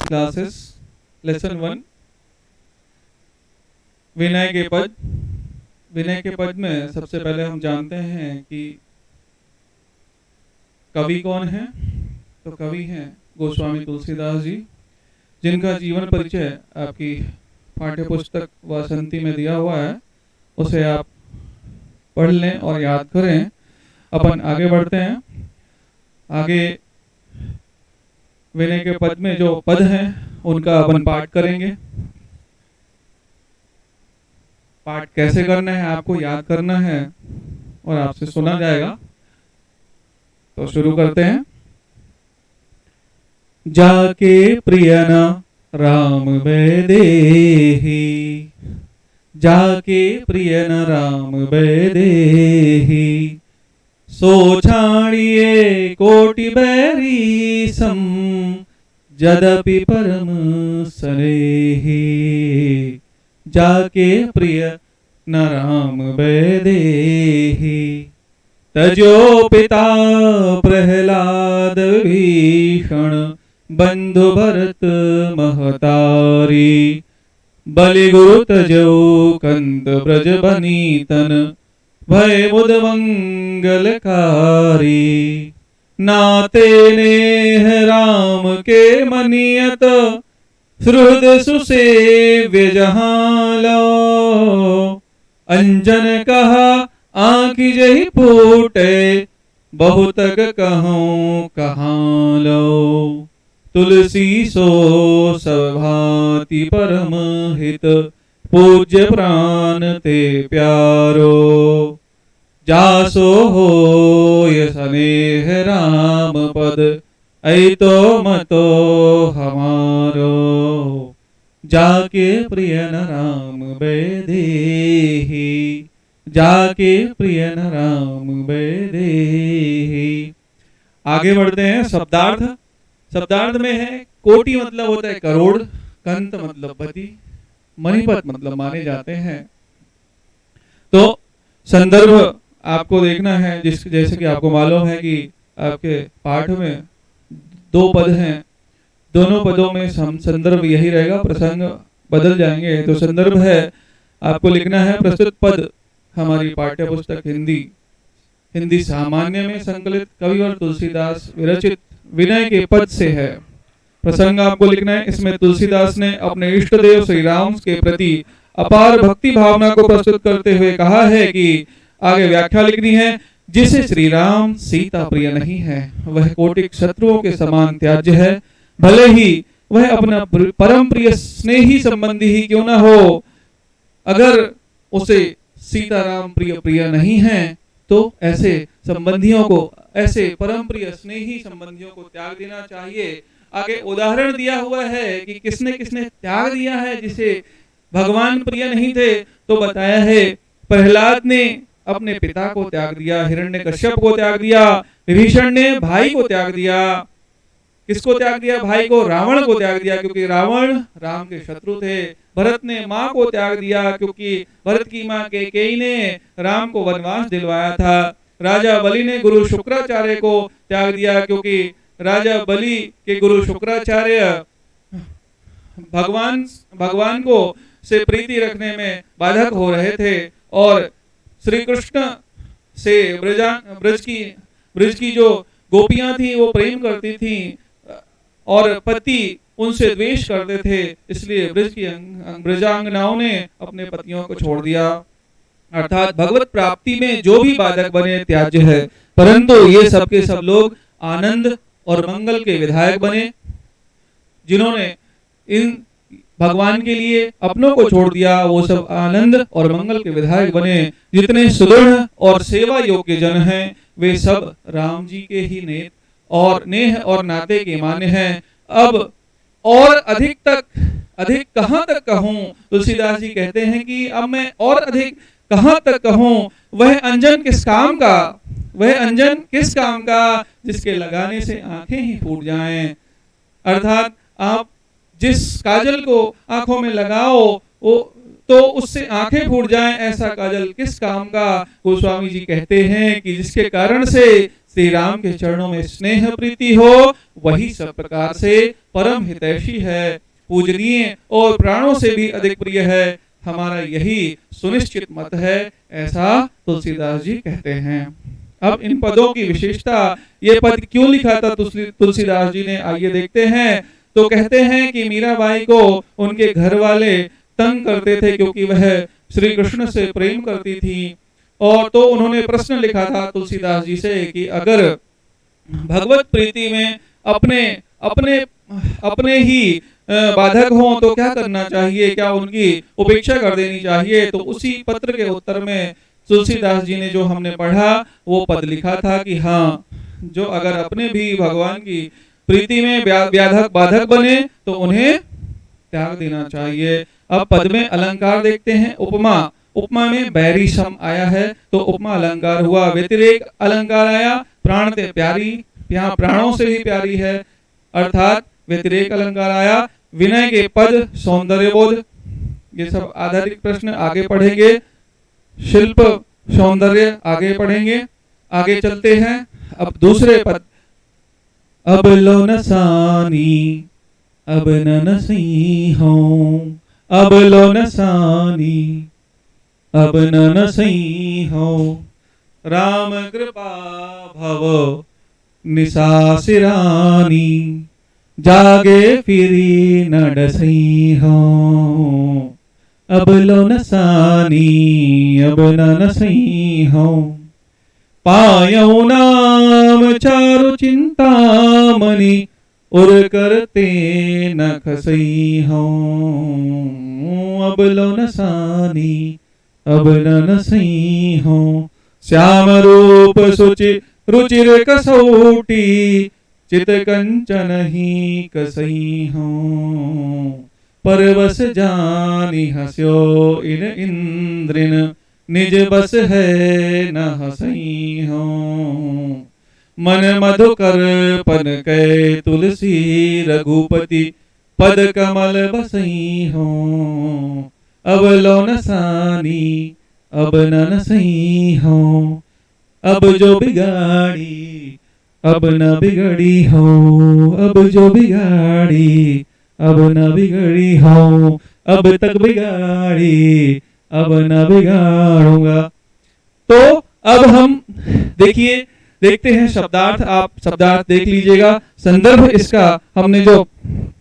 Classes lesson 1 विनय के पद। विनय के पद में सबसे पहले हम जानते हैं कि कवि कौन है। तो कवि हैं गोस्वामी तुलसीदास जी, जिनका जीवन परिचय आपकी पाठ्य पुस्तक वासंती में दिया हुआ है, उसे आप पढ़ लें और याद करें। अपन आगे बढ़ते हैं। आगे विनय के पद में जो पद हैं उनका अपन पाठ करेंगे। पाठ कैसे करना है आपको याद करना है और आपसे सुना जाएगा। तो शुरू करते हैं। जाके प्रियन राम वैदेही, जाके प्रियन राम वैदेही, सो छाड़िए कोटि बैरी सम, जदपि परम सनेही। जाके प्रिय न राम वैदेही, तजो पिता प्रहलाद भीषण, बंधु भरत महतारी, बलि गुरु तजो कंद ब्रज बनीतन, भय बुध मंगलकारी। नाते नेह राम के मनियत, सुहृद सुसेव्य जहाँ लो। अंजन कहा आँखि जहि फूटे, बहुतक कहूँ कहाँ लो। तुलसी सो सभाति परम हित, पूज्य प्राण ते प्यारो। जासो होय स्नेह राम पद, ऐतो मतो हमारो। जाके प्रियन राम वैदेही, जाके प्रियन राम वैदेही। आगे बढ़ते हैं। शब्दार्थ। शब्दार्थ में है कोटि मतलब होता है करोड़, कंत मतलब पति, मणिपत मतलब माने जाते हैं। तो संदर्भ आपको देखना है, जैसे कि आपको मालूम है कि आपके पाठ में 2 पद हैं, दोनों पदों में संदर्भ यही रहेगा, प्रसंग बदल जाएंगे। तो संदर्भ है आपको लिखना है प्रस्तुत पद हमारी पाठ्य पुस्तक हिंदी सामान्य में संकलित कविवर तुलसीदास विरचित विनय के पद से है। प्रसंग आपको लिखना है। इसमें तुलसीदास ने अपने इष्ट देव श्री राम के प्रति अपार भक्ति भावना को प्रस्तुत करते हुए कहा है कि आगे व्याख्या लिखनी है। जिसे श्री राम सीता प्रिय नहीं है, वह कोटि शत्रुओं के समान त्याज्य है। भले ही वह अपना परम प्रिय स्नेही संबंधी ही क्यों न हो, अगर उसे सीताराम प्रिय नहीं है तो ऐसे संबंधियों को, ऐसे परम प्रिय स्नेही संबंधियों को त्याग देना चाहिए। आगे उदाहरण दिया हुआ है कि किसने किसने त्याग दिया है जिसे भगवान प्रिय नहीं थे। तो बताया है प्रहलाद ने अपने पिता को त्याग दिया, हिरण्यकश्यप को त्याग दिया, विभीषण ने भाई को त्याग दिया। किसको त्याग दिया? भाई को, रावण को त्याग दिया, क्योंकि रावण राम के शत्रु थे। भरत ने माँ को त्याग दिया, क्योंकि भरत की माँ कैकेयी ने राम को वनवास दिलवाया था। राजा बलि ने गुरु शुक्राचार्य को त्याग दिया, क्योंकि राजा बलि के गुरु शुक्राचार्य भगवान को से प्रीति रखने में बाधक हो रहे थे और श्री कृष्ण से ब्रज की जो गोपियां थी वो प्रेम करती थी और पति उनसे द्वेष करते थे। इसलिए ब्रजांगनाओं ने अपने पतियों को छोड़ दिया। अर्थात भगवत प्राप्ति में जो भी बाधक बने त्याज्य है, परंतु ये सब के सब लोग आनंद और मंगल के विधायक बने। जिन्होंने इन भगवान के लिए अपनों को छोड़ दिया, वो सब आनंद और मंगल के विधायक बने। जितने सुदृढ़ और सेवा योग्य जन हैं, वे सब राम जी के ही नेह और नाते के मान्य हैं। अब और अधिक कहाँ तक कहूँ? तुलसीदास जी कहते हैं कि अब मैं और अधिक कहाँ तक कहूँ? वह अंजन किस काम का, वह अंजन किस काम का, जिसके लगाने से आंखें ही फूट जाएं। अर्थात आप जिस काजल को आंखों में लगाओ वो तो उससे आंखें फूट जाएं, ऐसा काजल किस काम का। गोस्वामी जी कहते हैं कि जिसके कारण से श्री राम के चरणों में स्नेह प्रीति हो, वही सब प्रकार से परम हितैषी है, पूजनीय और प्राणों से भी अधिक प्रिय है। हमारा यही सुनिश्चित मत है, ऐसा तुलसीदास जी कहते हैं। अब इन पदों की विशेषता, ये पद क्यों लिखा था तुलसीदास जी ने, आइए देखते हैं। तो कहते हैं कि मीराबाई को उनके घर वाले तंग करते थे, क्योंकि वह श्री कृष्ण से प्रेम करती थी। और तो उन्होंने प्रश्न लिखा था तुलसीदास जी से कि अगर भगवत प्रीति में अपने अपने अपने ही बाधक हों तो क्या करना चाहिए, क्या उनकी उपेक्षा कर देनी चाहिए। तो उसी पत्र के उत्तर में तुलसीदास जी ने जो हमने पढ़ा वो पद लिखा था कि हाँ, जो अगर अपने भी भगवान की प्रीति में व्याधक बाधक बने तो उन्हें त्याग देना चाहिए। अब पद में अलंकार देखते हैं। उपमा, उपमा में बैरी सम आया है तो उपमा अलंकार हुआ। व्यतिरेक अलंकार आया, प्राण ते प्यारी, यहाँ प्राणों से भी प्यारी है, अर्थात व्यतिरेक अलंकार आया। विनय के पद, सौंदर्य बोध, ये सब आधारिक प्रश्न आगे पढ़ेंगे। शिल्प, सौंदर्य आगे पढ़ेंगे। आगे चलते हैं। अब दूसरे पद, अब लो नसानी अब न सही हूं, अब लो नसानी अब न सही हूं, राम कृपा भव निसासिरानी, जागे फिरी न डसई हूं, अब लो नसानी अब न सही हूं, पायो नाम चारु चिंतामणि, उर करते न खसई हूं, अब लो नसानी अब न सही हूं, श्याम रूप सुचि रुचिर कसौटी, चित कंचन ही कसई हूं, परवश जानी हस्यो इन इंद्रिन, निज बस है न हसई हूं, मन मधुकर पन कै तुलसी रघुपति, पद कमल बसई हूं, अब लो नसानी अब न सही हूं, अब जो बिगाड़ी अब न बिगड़ी हो, अब जो बिगाड़ी अब न बिगड़ी हो, अब तक बिगाड़ी अब न बिगाड़ूंगा। तो अब हम देखते हैं शब्दार्थ। आप शब्दार्थ देख लीजिएगा। संदर्भ इसका हमने जो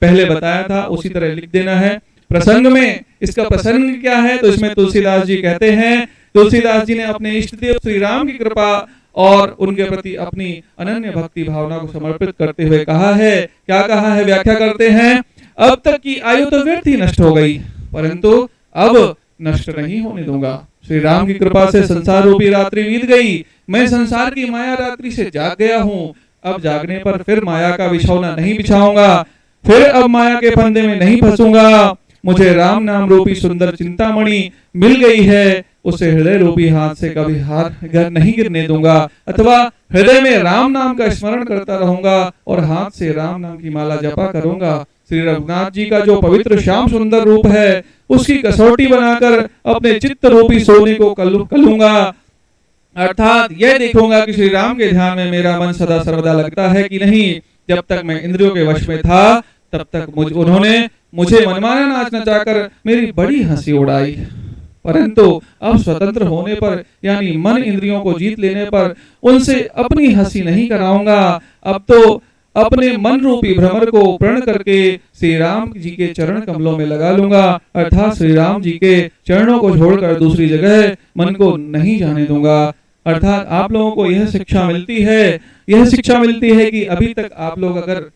पहले बताया था उसी तरह लिख देना है। प्रसंग में इसका प्रसंग क्या है, तो इसमें तुलसीदास जी कहते हैं, तुलसीदास जी ने अपने इष्ट देव श्री राम की कृपा और उनके प्रति अपनी अनन्य भक्ति भावना को समर्पित करते हुए कहा है। क्या कहा है, व्याख्या करते हैं। अब तक की आयु तो व्यर्थ ही नष्ट हो गई, परंतु अब नष्ट नहीं होने दूंगा। श्री राम की कृपा से संसार रूपी रात्रि बीत गई। मैं संसार की माया रात्रि से जाग गया हूँ। अब जागने पर फिर माया का बिछौना नहीं बिछाऊंगा, फिर अब माया के फंदे में नहीं फंसूंगा। मुझे राम नाम रूपी सुंदर चिंतामणि मिल गई है, उसे हृदय रूपी हाथ से कभी हाथ नहीं गिरने दूंगा, अथवा हृदय में राम नाम का स्मरण करता रहूंगा और हाथ से राम नाम की माला जपा करूंगा। श्री रघुनाथ जी का जो पवित्र श्याम सुंदर रूप है, उसकी कसौटी बनाकर अपने चित्त रूपी सोने को कलूंगा, अर्थात यह देखूंगा कि श्री राम के ध्यान में मेरा मन सदा सर्वदा लगता है कि नहीं। जब तक मैं इंद्रियों के वश में था, तब तक उन्होंने मुझे मनमाना नाच नचाकर मेरी बड़ी हंसी उड़ाई, परंतु अब स्वतंत्र होने पर, यानी मन इंद्रियों को जीत लेने पर, उनसे अपनी हंसी नहीं कराऊंगा। अब तो अपने मन रूपी भ्रमर को प्रण करके श्री राम जी के चरण कमलों में लगा लूंगा, अर्थात श्री राम जी के चरणों को छोड़कर दूसरी जगह मन को नहीं जाने दूंगा। अर्थात आप लोगों को यह शिक्षा मिलती है कि अभी तक आप लोग अगर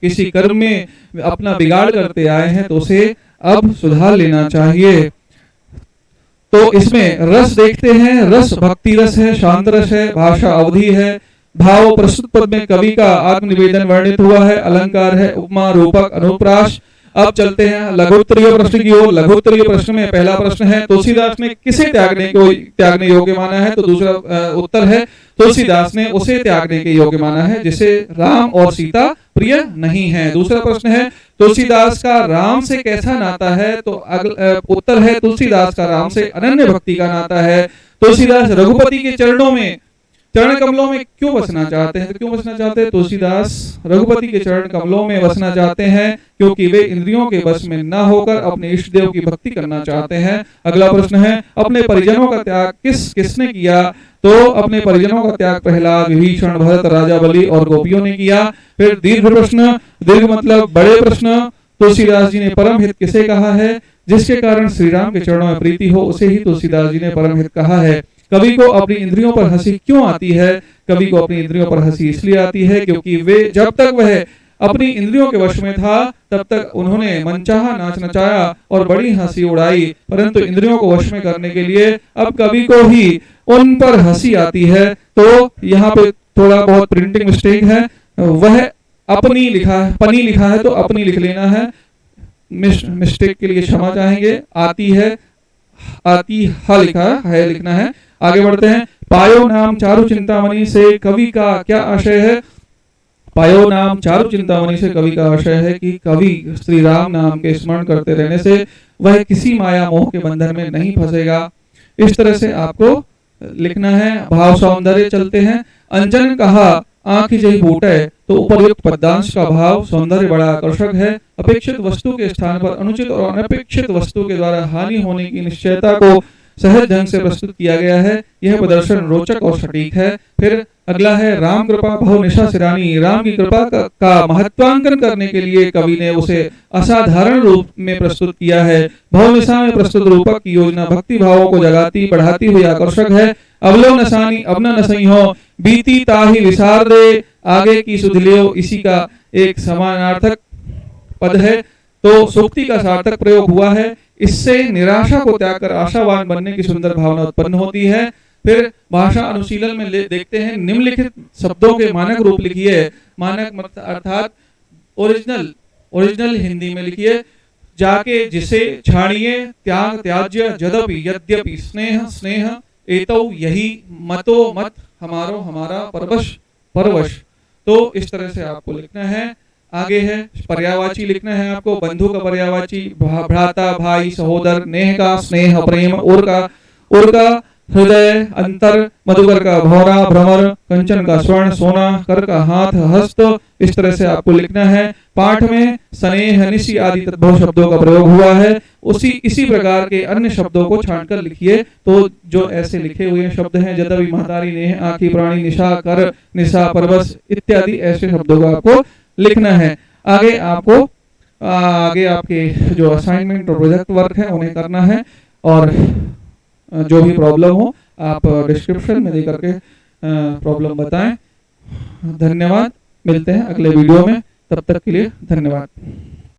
किसी कर्म में अपना बिगाड़ करते आए हैं तो उसे अब सुधार लेना चाहिए। तो इसमें रस देखते हैं। रस भक्ति रस है, शांत रस है, भाषा अवधि है, भाव प्रस्तुत पद में कवि का आत्मनिवेदन वर्णित हुआ है, अलंकार है, उपमा, रूपक, अनुप्रास अब चलते हैं लघुत्तरीय प्रश्न की ओर। लघुत्तरीय प्रश्न में पहला प्रश्न है, तुलसीदास ने किसे त्यागने योग्य माना है? तो दूसरा उत्तर है, तुलसीदास ने उसे त्यागने के योग्य माना है जिसे राम और सीता प्रिय नहीं है। दूसरा प्रश्न है, तुलसीदास का राम से कैसा नाता है? तो उत्तर है, तुलसीदास का राम से अनन्य भक्ति का नाता है। तुलसीदास रघुपति के चरण कमलों में क्यों बसना चाहते हैं? क्यों बसना चाहते हैं? तुलसीदास रघुपति के चरण कमलों में बसना चाहते हैं क्योंकि वे इंद्रियों के वश में न होकर अपने इष्ट देव की भक्ति करना चाहते हैं। अगला प्रश्न है, अपने परिजनों का त्याग किसने किया? तो अपने परिजनों का त्याग प्रहलाद, विभीषण, भरत, राजा बलि और गोपियों ने किया। फिर दीर्घ प्रश्न, दीर्घ मतलब बड़े प्रश्न, तुलसीदास जी ने परम हित किसे कहा है? जिसके कारण श्री राम के चरणों में प्रीति हो उसे ही तुलसीदास जी ने परम हित कहा है। कवि को अपनी इंद्रियों पर हंसी क्यों आती है? कवि को अपनी इंद्रियों पर हंसी इसलिए आती है क्योंकि वे जब तक वह अपनी इंद्रियों के वश में था तब तक उन्होंने मनचाहा नाच नचाया और बड़ी हंसी उड़ाई, परंतु इंद्रियों को वश में करने के लिए अब कवि को ही उन पर हंसी आती है। तो यहाँ पे थोड़ा बहुत प्रिंटिंग मिस्टेक है, वह अपनी लिखा है, पनी लिखा है तो अपनी लिख लेना है। मिस्टेक के लिए क्षमा चाहेंगे। आती है लिखा है लिखना है। आगे बढ़ते हैं। पायो नाम चारु चिंतामणि से कवि का क्या आशय है? पायो नाम चारु चिंतामणि से कवि का आशय है कि कवि श्री राम नाम के स्मरण करते रहने से वह किसी माया मोह के बंधन में नहीं फंसेगा। इस तरह से आपको लिखना है। भाव सौंदर्य चलते हैं। अंजन कहा आंख जही बूटे, तो उपयुक्त पद्यांश का भाव सौंदर्य बड़ा आकर्षक है। अपेक्षित वस्तु के स्थान पर अनुचित और अनपेक्षित वस्तु के द्वारा हानि होने की निश्चयता को सहज ढंग से प्रस्तुत किया गया है। यह प्रदर्शन रोचक और सटीक है। फिर अगला है, राम कृपा बहु निशा सिरानी। राम की कृपा का महत्वांकन करने के लिए कवि ने उसे असाधारण रूप में प्रस्तुत किया है। बहुनिशा में प्रस्तुत रूपक की योजना भक्ति भावों को जगाती बढ़ाती हुई आकर्षक है। अवलो नसानी अब न नसई हो, बीती ताही विसार दे, आगे की सुध लियो, इसी का एक समानार्थक पद है। तो सूक्ति का सार्थक प्रयोग हुआ है। इससे निराशा को त्याग कर आशावान बनने की सुंदर भावना उत्पन्न होती है। फिर भाषा अनुशीलन में देखते हैं, निम्नलिखित शब्दों के मानक रूप लिखिए। मानक अर्थात ओरिजिनल हिंदी में लिखिए। जाके जिसे छाड़िए, त्याग त्याज्य, यद्यपि यद्यपि, स्नेह स्नेह, एतौ यही, मतो मत, हमारो हमारा, परवश। तो इस तरह से आपको लिखना है। आगे है पर्यायवाची लिखना है आपको। बंधु का पर्यायवाची भ्राता, भाई, सहोदर, नेह का स्नेह प्रेम, उर का हृदय अंतर, मधुकर का भौरा भ्रमर, कंचन का स्वर्ण सोना, कर का हाथ हस्त। इस तरह से आपको लिखना है। पाठ में स्नेह, निशि आदि तद्भव शब्दों का प्रयोग हुआ है। इसी प्रकार के अन्य शब्दों को छांटकर लिखिए। तो जो ऐसे लिखे हुए शब्द हैं, यद्यपि, महतारी, नेह, आखी, प्राणी, निशा, कर, निशा, परवश इत्यादि ऐसे शब्दों का आपको लिखना है। आगे आपके जो असाइनमेंट और प्रोजेक्ट वर्क है उन्हें करना है। और जो भी प्रॉब्लम हो आप डिस्क्रिप्शन में देकर के प्रॉब्लम बताएं। धन्यवाद। मिलते हैं अगले वीडियो में, तब तक के लिए धन्यवाद।